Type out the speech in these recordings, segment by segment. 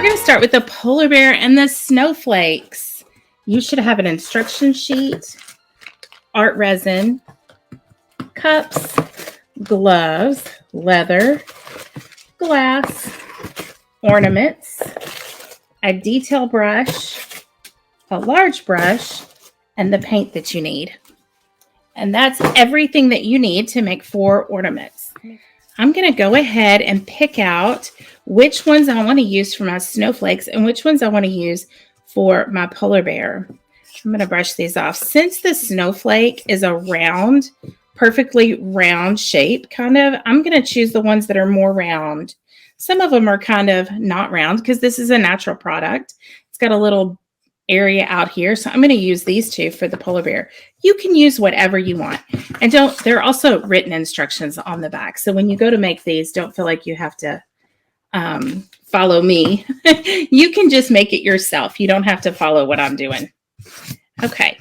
going to start with the polar bear and the snowflakes. You should have an instruction sheet, art resin, cups, gloves, leather, glass, ornaments, a detail brush, a large brush, and the paint that you need. And that's everything that you need to make 4 ornaments. I'm going to go ahead and pick out which ones I want to use for my snowflakes and which ones I want to use for my polar bear. I'm going to brush these off. Since the snowflake is a round, perfectly round shape, kind of, I'm going to choose the ones that are more round. Some of them are kind of not round because this is a natural product. It's got a little area out here. So I'm going to use these 2 for the polar bear. You can use whatever you want. And there are also written instructions on the back. So when you go to make these, don't feel like you have to follow me. You can just make it yourself. You don't have to follow what I'm doing. Okay.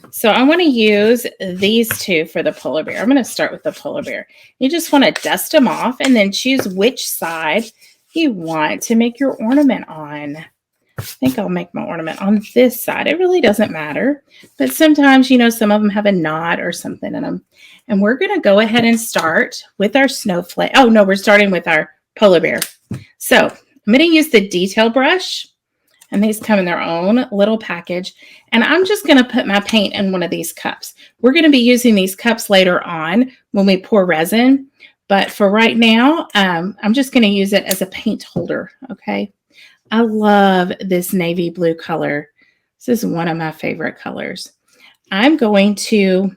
So I want to use these 2 for the polar bear. I'm going to start with the polar bear. You just want to dust them off and then choose which side you want to make your ornament on. I think I'll make my ornament on this side. It really doesn't matter, but sometimes, some of them have a knot or something in them. And we're going to go ahead and start with our snowflake. Oh no, we're starting with our polar bear. So I'm going to use the detail brush, and these come in their own little package. And I'm just going to put my paint in one of these cups. We're going to be using these cups later on when we pour resin, but for right now, I'm just going to use it as a paint holder. Okay. I love this navy blue color. This is one of my favorite colors. I'm going to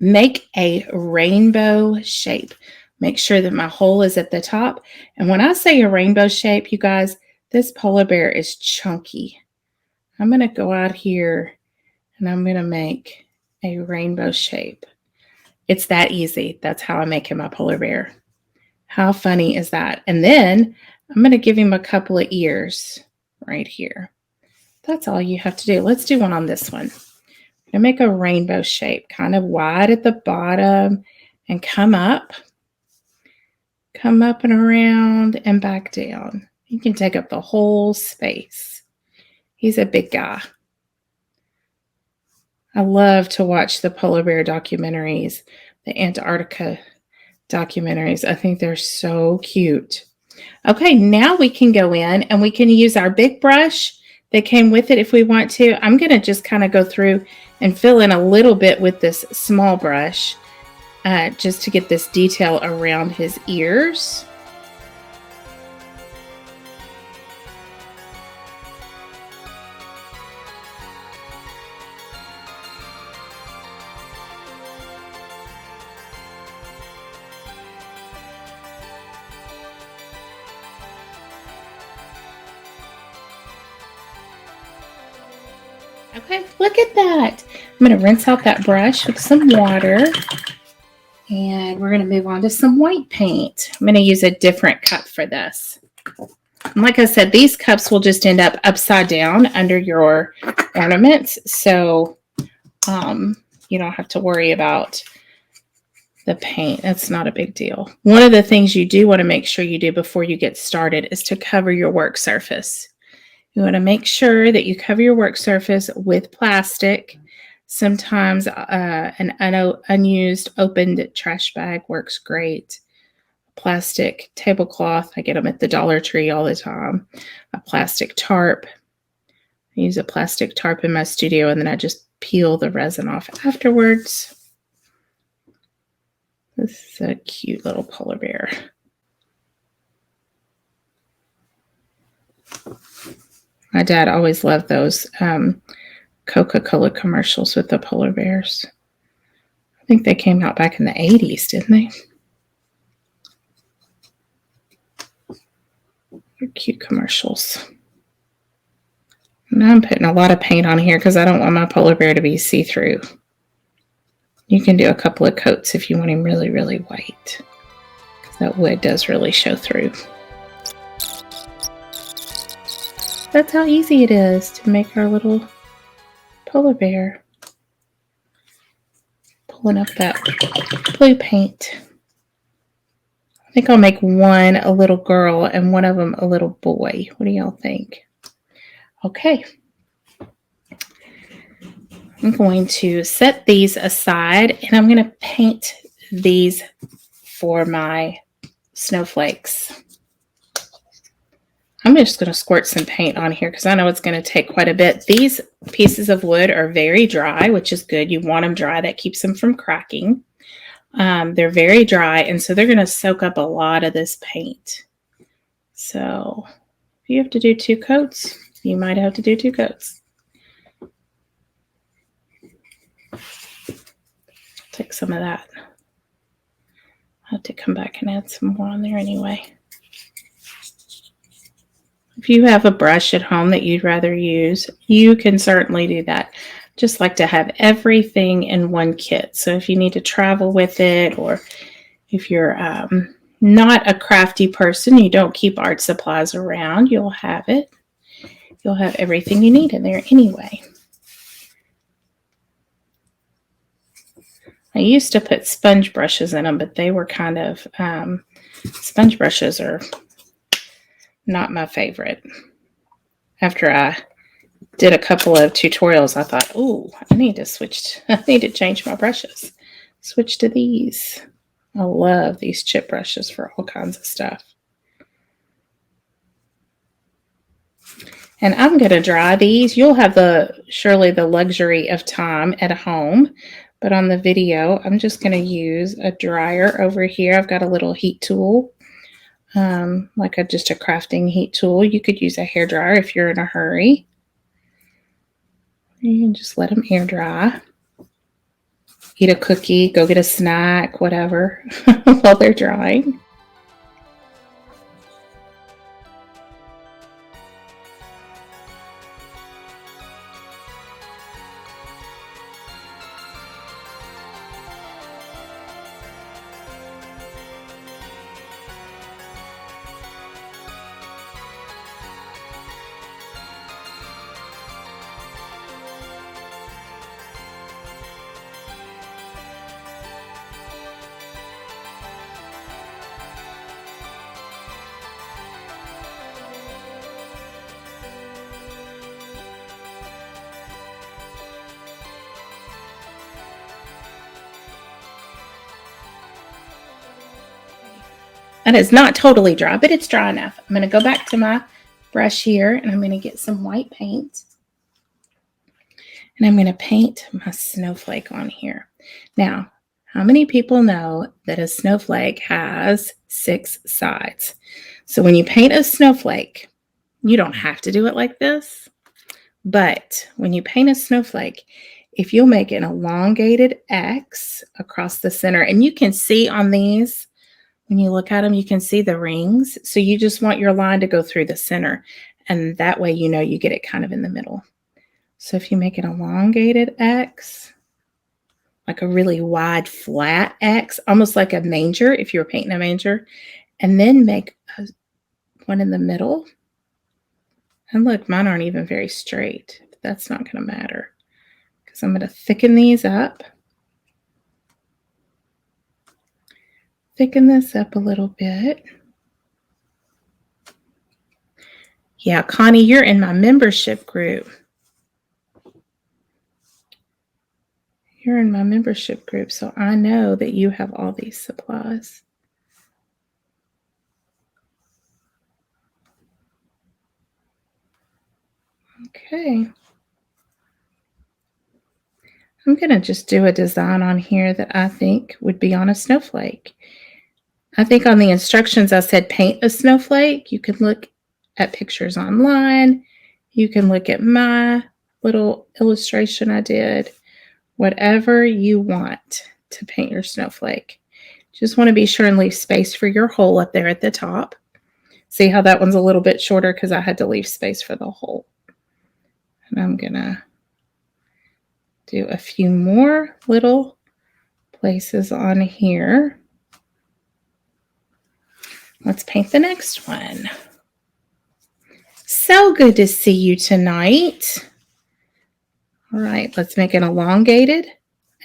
make a rainbow shape. Make sure that my hole is at the top. And when I say a rainbow shape, you guys, this polar bear is chunky. I'm going to go out here and I'm going to make a rainbow shape. It's that easy. That's how I make him a polar bear. How funny is that? And then I'm going to give him a couple of ears right here. That's all you have to do. Let's do one on this one. I'm going to make a rainbow shape, kind of wide at the bottom and come up and around and back down. You can take up the whole space. He's a big guy. I love to watch the polar bear documentaries, the Antarctica documentaries. I think they're so cute. Okay, now we can go in and we can use our big brush that came with it if we want to. I'm going to just kind of go through and fill in a little bit with this small brush just to get this detail around his ears. Okay, look at that. I'm going to rinse out that brush with some water. And we're going to move on to some white paint. I'm going to use a different cup for this. And like I said, these cups will just end up upside down under your ornaments. So you don't have to worry about the paint. That's not a big deal. One of the things you do want to make sure you do before you get started is to cover your work surface. You want to make sure that you cover your work surface with plastic. Sometimes an unused opened trash bag works great. Plastic tablecloth, I get them at the Dollar Tree all the time. A plastic tarp. I use a plastic tarp in my studio and then I just peel the resin off afterwards. This is a cute little polar bear. My dad always loved those Coca-Cola commercials with the polar bears. I think they came out back in the 80s, didn't they? They're cute commercials. Now I'm putting a lot of paint on here because I don't want my polar bear to be see-through. You can do a couple of coats if you want him really, really white, because that wood does really show through. That's how easy it is to make our little polar bear. Pulling up that blue paint. think I'll make one a little girl and one of them a little boy. What do y'all think? Okay. I'm going to set these aside and I'm going to paint these for my snowflakes. I'm just going to squirt some paint on here because I know it's going to take quite a bit. These pieces of wood are very dry, which is good. You want them dry. That keeps them from cracking. They're very dry, and so they're going to soak up a lot of this paint. So if you have to do 2 coats, you might have to do 2 coats. Take some of that. I'll have to come back and add some more on there anyway. If you have a brush at home that you'd rather use, you can certainly do that. Just like to have everything in one kit. So if you need to travel with it, or if you're not a crafty person, you don't keep art supplies around, you'll have it. You'll have everything you need in there anyway. I used to put sponge brushes in them, but they were kind of, sponge brushes are not my favorite. After I did a couple of tutorials, I thought, oh, I need to change my brushes. Switch to these. I love these chip brushes for all kinds of stuff. And I'm going to dry these. You'll have surely the luxury of time at home, but on the video, I'm just going to use a dryer over here. I've got a little heat tool. Just a crafting heat tool. You could use a hair dryer if you're in a hurry. You can just let them air dry. Eat a cookie, go get a snack, whatever, while they're drying. And it's not totally dry, but it's dry enough. I'm going to go back to my brush here and I'm going to get some white paint. And I'm going to paint my snowflake on here. Now, how many people know that a snowflake has 6 sides? So when you paint a snowflake, you don't have to do it like this. But when you paint a snowflake, if you'll make an elongated X across the center, and you can see on these, when you look at them, you can see the rings. So you just want your line to go through the center. And that way, you know, you get it kind of in the middle. So if you make an elongated X, like a really wide, flat X, almost like a manger, if you were painting a manger, and then make one in the middle. And look, mine aren't even very straight. But that's not going to matter because I'm going to thicken these up. Thicken this up a little bit. Yeah, Connie, you're in my membership group. You're in my membership group, so I know that you have all these supplies. Okay. I'm going to just do a design on here that I think would be on a snowflake. I think on the instructions I said paint a snowflake. You can look at pictures online. You can look at my little illustration I did. Whatever you want to paint your snowflake. Just want to be sure and leave space for your hole up there at the top. See how that one's a little bit shorter because I had to leave space for the hole. And I'm going to do a few more little places on here. Let's paint the next one. So good to see you tonight. All right, let's make an elongated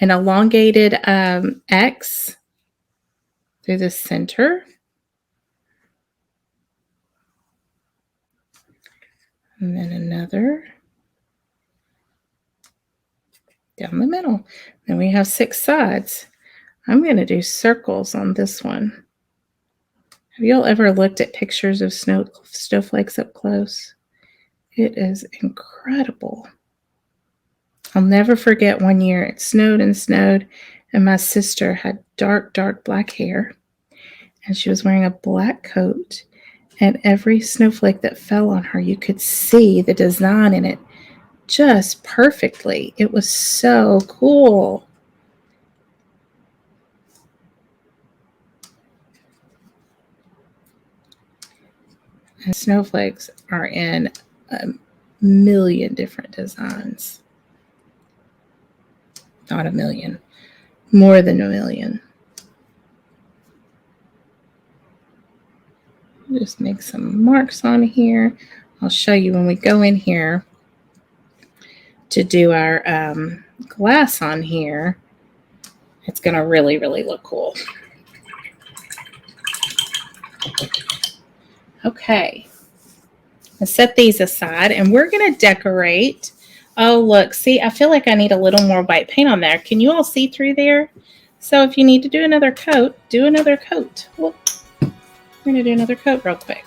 X through the center. And then another down the middle. Then we have 6 sides. I'm going to do circles on this one. Have you all ever looked at pictures of snowflakes up close? It is incredible. I'll never forget one year it snowed and snowed, and my sister had dark, dark black hair, and she was wearing a black coat, and every snowflake that fell on her, you could see the design in it just perfectly. It was so cool. And snowflakes are in a million different designs. Not a million, more than a million. Just make some marks on here. I'll show you when we go in here to do our glass on here. It's going to really, really look cool. Okay. Let's set these aside, and we're going to decorate. Oh, look. See, I feel like I need a little more white paint on there. Can you all see through there? So if you need to do another coat, do another coat. Whoop. We're going to do another coat real quick.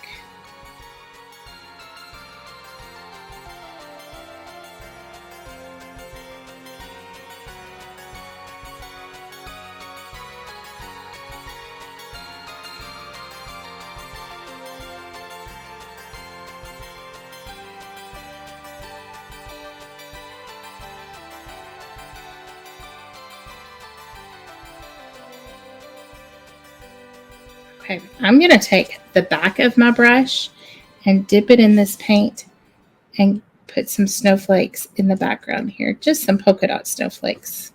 Okay, I'm going to take the back of my brush and dip it in this paint and put some snowflakes in the background here. Just some polka dot snowflakes.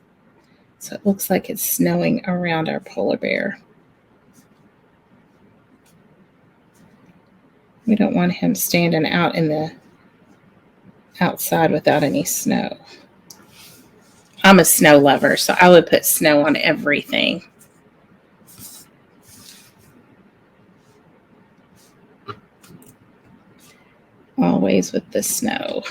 So it looks like it's snowing around our polar bear. We don't want him standing out in the outside without any snow. I'm a snow lover, so I would put snow on everything. Always with the snow.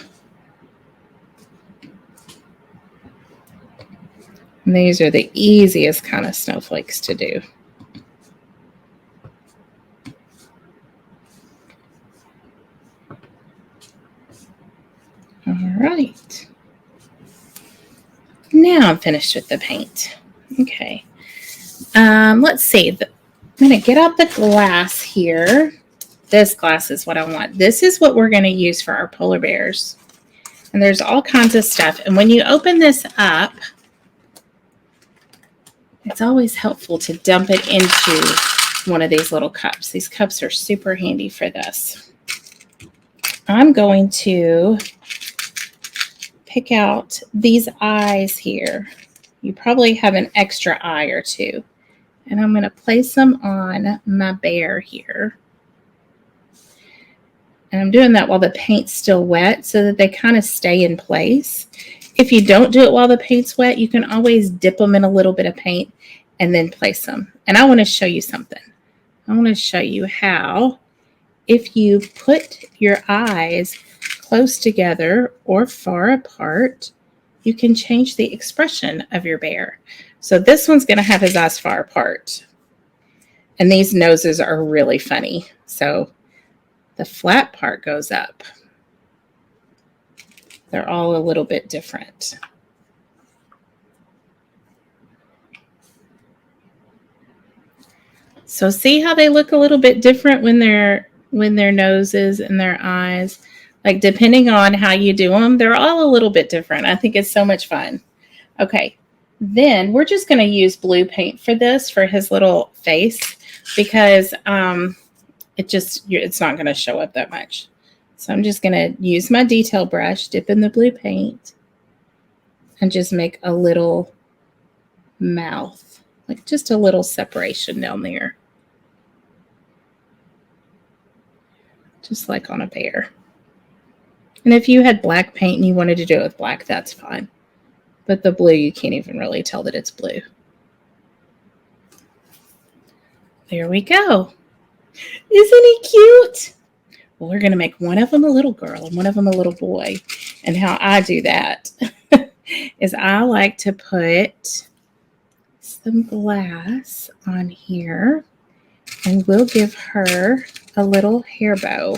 And these are the easiest kind of snowflakes to do. All right. Now I'm finished with the paint. Okay. Let's see. I'm going to get out the glass here. This glass is what I want. This is what we're going to use for our polar bears. And there's all kinds of stuff. And when you open this up, it's always helpful to dump it into one of these little cups. These cups are super handy for this. I'm going to pick out these eyes here. You probably have an extra eye or two. And I'm going to place them on my bear here. And I'm doing that while the paint's still wet so that they kind of stay in place. If you don't do it while the paint's wet, you can always dip them in a little bit of paint and then place them. And I want to show you something. I want to show you how, if you put your eyes close together or far apart, you can change the expression of your bear. So this one's going to have his eyes far apart. And these noses are really funny. So the flat part goes up. They're all a little bit different. So see how they look a little bit different when their noses and their eyes, like depending on how you do them, they're all a little bit different. I think it's so much fun. Okay, then we're just going to use blue paint for this, for his little face, because it's not going to show up that much. So I'm just going to use my detail brush, dip in the blue paint, and just make a little mouth, like just a little separation down there. Just like on a bear. And if you had black paint and you wanted to do it with black, that's fine. But the blue, you can't even really tell that it's blue. There we go. Isn't he cute? Well, we're going to make one of them a little girl and one of them a little boy. And how I do that is I like to put some glass on here, and we'll give her a little hair bow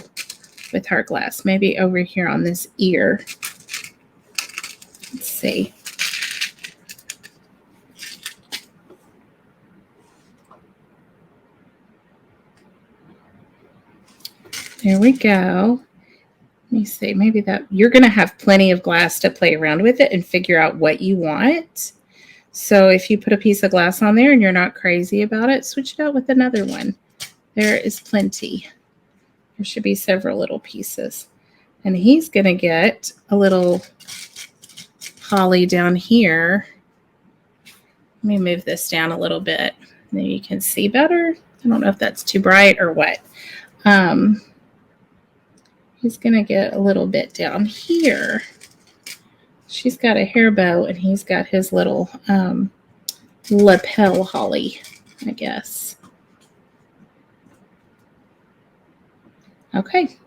with our glass, maybe over here on this ear. Let's see. There we go. Let me see, maybe that, you're going to have plenty of glass to play around with it and figure out what you want. So if you put a piece of glass on there and you're not crazy about it, switch it out with another one. There is plenty. There should be several little pieces. And he's going to get a little holly down here. Let me move this down a little bit. Maybe you can see better. I don't know if that's too bright or what. He's going to get a little bit down here. She's got a hair bow, and he's got his little lapel holly, I guess. Okay.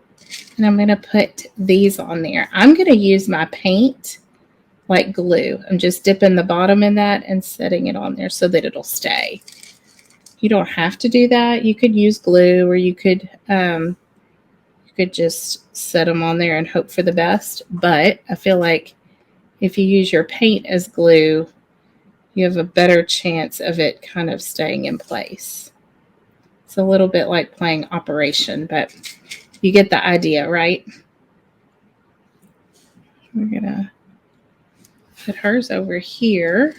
And I'm going to put these on there. I'm going to use my paint like glue. I'm just dipping the bottom in that and setting it on there so that it'll stay. You don't have to do that. You could use glue, or you could just set them on there and hope for the best. But I feel like if you use your paint as glue, you have a better chance of it kind of staying in place. It's a little bit like playing Operation, but you get the idea, right? We're going to put hers over here.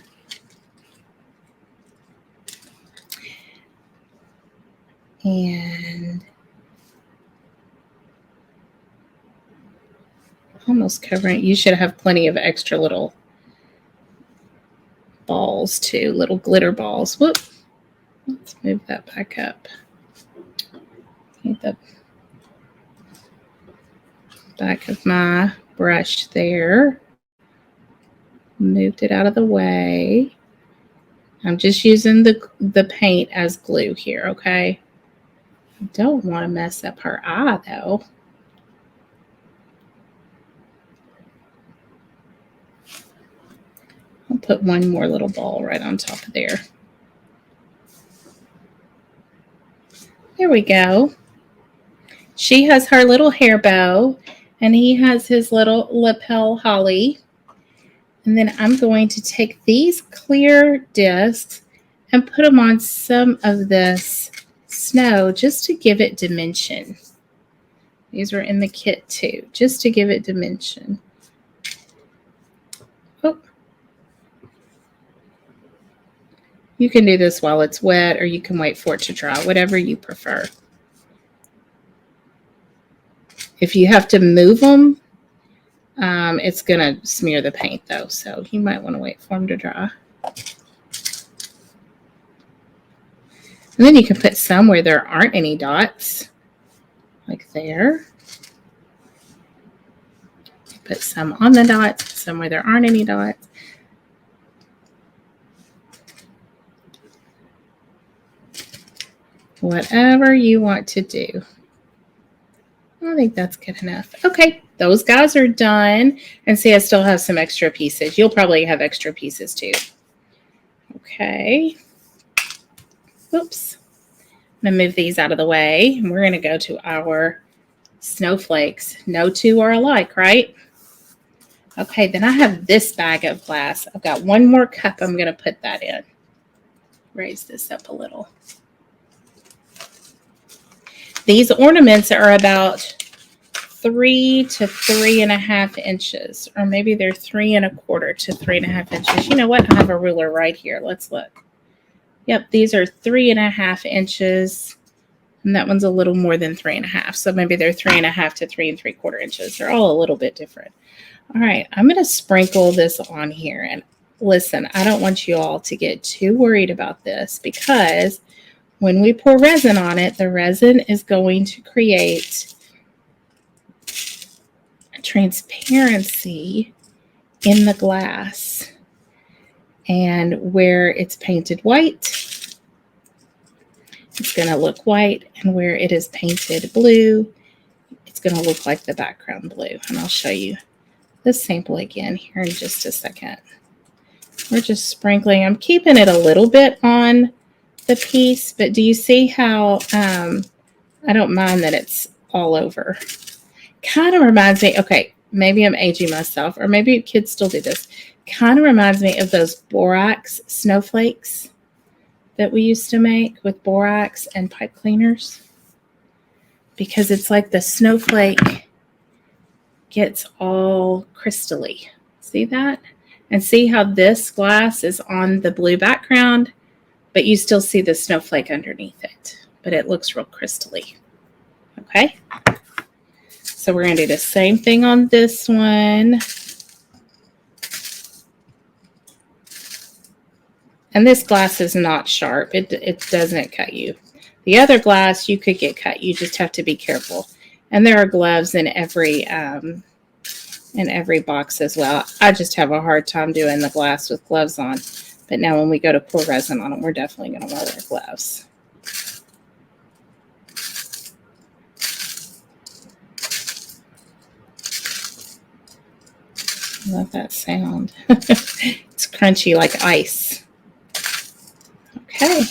And almost covering it. You should have plenty of extra little balls too, little glitter balls. Whoop. Let's move that back up. Need the back of my brush there. Moved it out of the way. I'm just using the paint as glue here, okay? I don't want to mess up her eye though. I'll put one more little ball right on top of there. There we go. She has her little hair bow, and he has his little lapel holly. And then I'm going to take these clear discs and put them on some of this snow just to give it dimension. These were in the kit too, just to give it dimension. Oh. You can do this while it's wet, or you can wait for it to dry, whatever you prefer. If you have to move them, it's going to smear the paint though, so you might want to wait for them to dry. And then you can put some where there aren't any dots, like there. Put some on the dots, some where there aren't any dots. Whatever you want to do. I think that's good enough. Okay, those guys are done. And see, I still have some extra pieces. You'll probably have extra pieces too. Okay. Oops. I'm going to move these out of the way. We're going to go to our snowflakes. No two are alike, right? Okay, then I have this bag of glass. I've got one more cup. I'm going to put that in. Raise this up a little. These ornaments are about 3 to 3.5 inches, or maybe they're 3 1/4 to 3.5 inches. You know what? I have a ruler right here. Let's look. Yep, these are 3.5 inches, and that one's a little more than 3.5. So maybe they're 3.5 to 3 3/4 inches. They're all a little bit different. All right, I'm going to sprinkle this on here. And listen, I don't want you all to get too worried about this, because when we pour resin on it, the resin is going to create transparency in the glass. And where it's painted white, it's going to look white. And where it is painted blue, it's going to look like the background blue. And I'll show you this sample again here in just a second. We're just sprinkling. I'm keeping it a little bit on the piece, but do you see how I don't mind that it's all over? Kind of reminds me, okay, maybe I'm aging myself, or maybe kids still do this. Kind of reminds me of those borax snowflakes that we used to make with borax and pipe cleaners, because it's like the snowflake gets all crystally. See that? And see how this glass is on the blue background, but you still see the snowflake underneath it, but it looks real crystally. Okay. So we're going to do the same thing on this one. And this glass is not sharp. It doesn't cut you. The other glass, you could get cut. You just have to be careful. And there are gloves in every box as well. I just have a hard time doing the glass with gloves on. But now when we go to pour resin on them, we're definitely going to wear our gloves. I love that sound. It's crunchy like ice. Okay.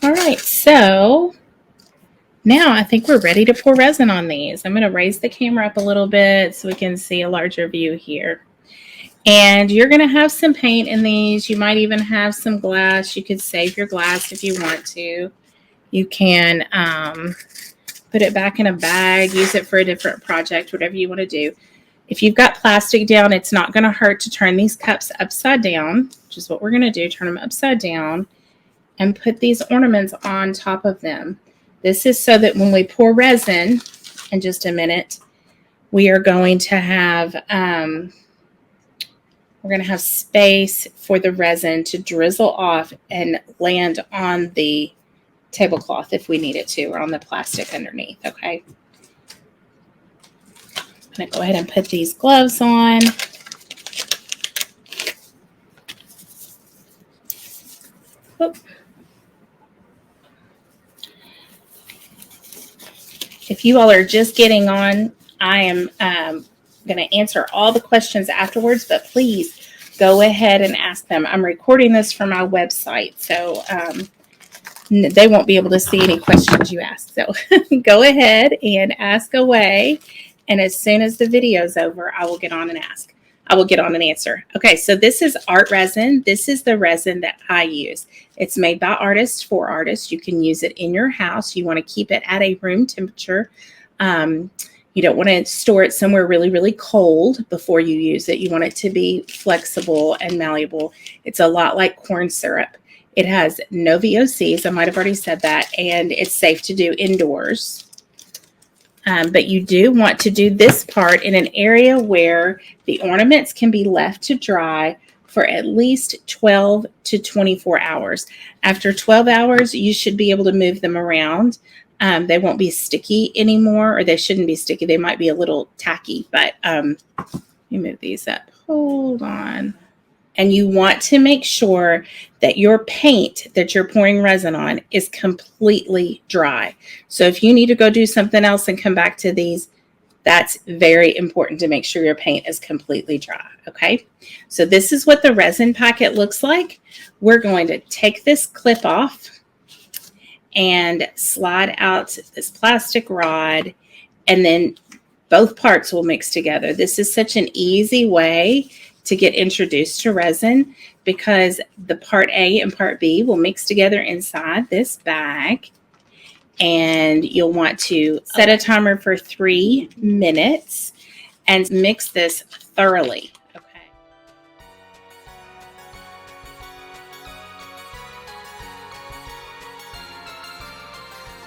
All right, so now I think we're ready to pour resin on these. I'm going to raise the camera up a little bit so we can see a larger view here. And you're going to have some paint in these. You might even have some glass. You could save your glass if you want to. You can put it back in a bag, use it for a different project, whatever you want to do. If you've got plastic down, it's not going to hurt to turn these cups upside down, which is what we're going to do, turn them upside down, and put these ornaments on top of them. This is so that when we pour resin in just a minute, we are going to have space for the resin to drizzle off and land on the tablecloth if we need it to, or on the plastic underneath, okay? I'm going to go ahead and put these gloves on. Oop. If you all are just getting on, I am going to answer all the questions afterwards, but please go ahead and ask them. I'm recording this for my website, so they won't be able to see any questions you ask. So go ahead and ask away. And as soon as the video is over, I will get on and ask. I will get on and answer. Okay, so this is art resin. This is the resin that I use. It's made by artists for artists. You can use it in your house. You want to keep it at a room temperature. You don't want to store it somewhere really, really cold before you use it. You want it to be flexible and malleable. It's a lot like corn syrup. It has no VOCs. I might have already said that. And it's safe to do indoors. But you do want to do this part in an area where the ornaments can be left to dry for at least 12 to 24 hours. After 12 hours, you should be able to move them around. They won't be sticky anymore, or they shouldn't be sticky. They might be a little tacky, but let me move these up. Hold on. And you want to make sure that your paint that you're pouring resin on is completely dry. So if you need to go do something else and come back to these, that's very important to make sure your paint is completely dry, okay? So this is what the resin packet looks like. We're going to take this clip off and slide out this plastic rod, and then both parts will mix together. This is such an easy way to get introduced to resin, because the part A and part B will mix together inside this bag. And you'll want to set a timer for 3 minutes and mix this thoroughly. Okay.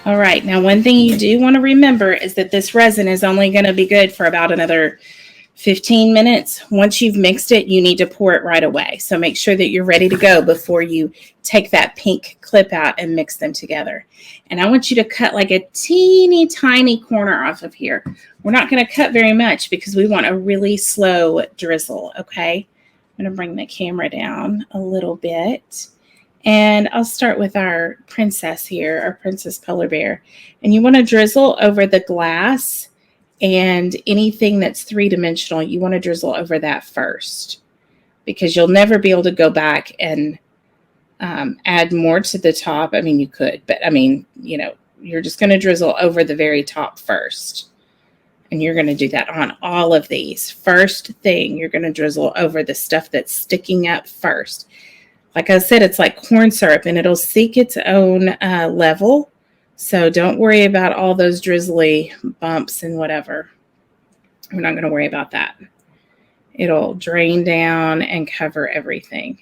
All right. Now, one thing you do want to remember is that this resin is only going to be good for about another 15 minutes. Once you've mixed it, you need to pour it right away. So make sure that you're ready to go before you take that pink clip out and mix them together. And I want you to cut like a teeny tiny corner off of here. We're not going to cut very much because we want a really slow drizzle, okay? I'm going to bring the camera down a little bit. And I'll start with our princess here, our princess polar bear. And you want to drizzle over the glass and anything that's three-dimensional, you want to drizzle over that first, because you'll never be able to go back and add more to the top. I mean, you could, but I mean, you know, you're just going to drizzle over the very top first. And you're going to do that on all of these. First thing, you're going to drizzle over the stuff that's sticking up first. Like I said, it's like corn syrup, and it'll seek its own level. So don't worry about all those drizzly bumps and whatever. We're not going to worry about that. It'll drain down and cover everything.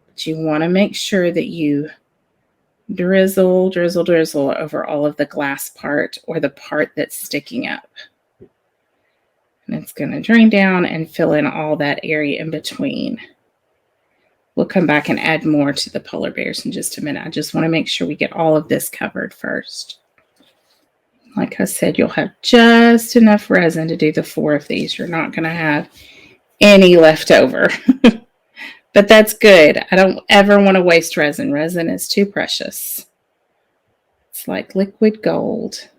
But you want to make sure that you drizzle over all of the glass part or the part that's sticking up. And it's going to drain down and fill in all that area in between. We'll come back and add more to the polar bears in just a minute. I just want to make sure we get all of this covered first. Like I said, you'll have just enough resin to do the 4 of these. You're not going to have any left over. But that's good. I don't ever want to waste resin. Resin is too precious. It's like liquid gold.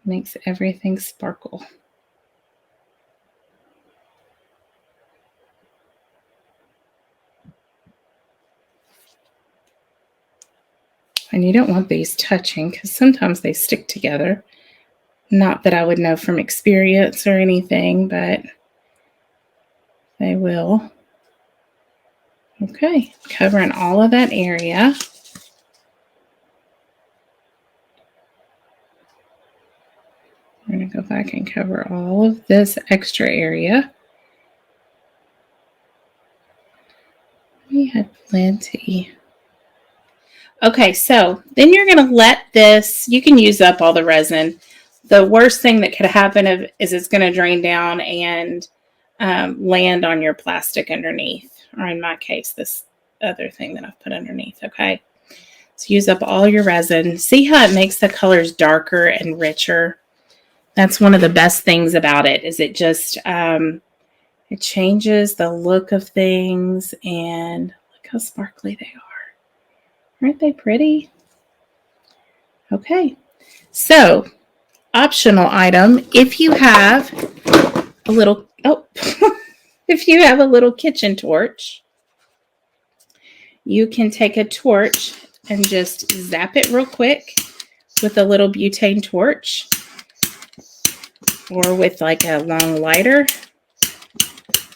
Makes everything sparkle. And you don't want these touching because sometimes they stick together. Not that I would know from experience or anything, but they will. Okay, covering all of that area. We're going to go back and cover all of this extra area. We had plenty. Okay, so then you're going to let this, you can use up all the resin. The worst thing that could happen is it's going to drain down and land on your plastic underneath, or in my case, this other thing that I've put underneath, okay? So use up all your resin. See how it makes the colors darker and richer? That's one of the best things about it, is it just, it changes the look of things, and look how sparkly they are. Aren't they pretty? Okay, so optional item, if you have a little, if you have a little kitchen torch, you can take a torch and just zap it real quick with a little butane torch, or with like a long lighter,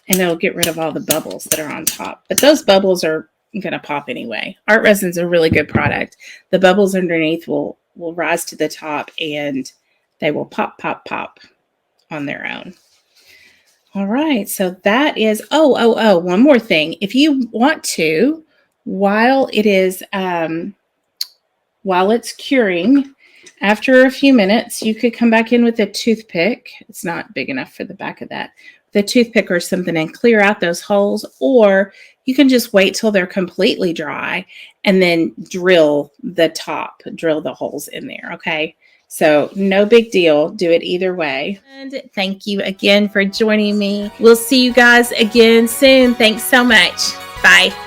and it'll get rid of all the bubbles that are on top. But those bubbles are going to pop anyway. Art resin's a really good product. The bubbles underneath will rise to the top, and they will pop on their own. All right, so that is, one more thing. If you want to, while it's curing, after a few minutes, you could come back in with a toothpick. It's not big enough for the back of that. The toothpick or something, and clear out those holes, or you can just wait till they're completely dry and then drill the holes in there, okay? So no big deal. Do it either way. And thank you again for joining me. We'll see you guys again soon. Thanks so much. Bye.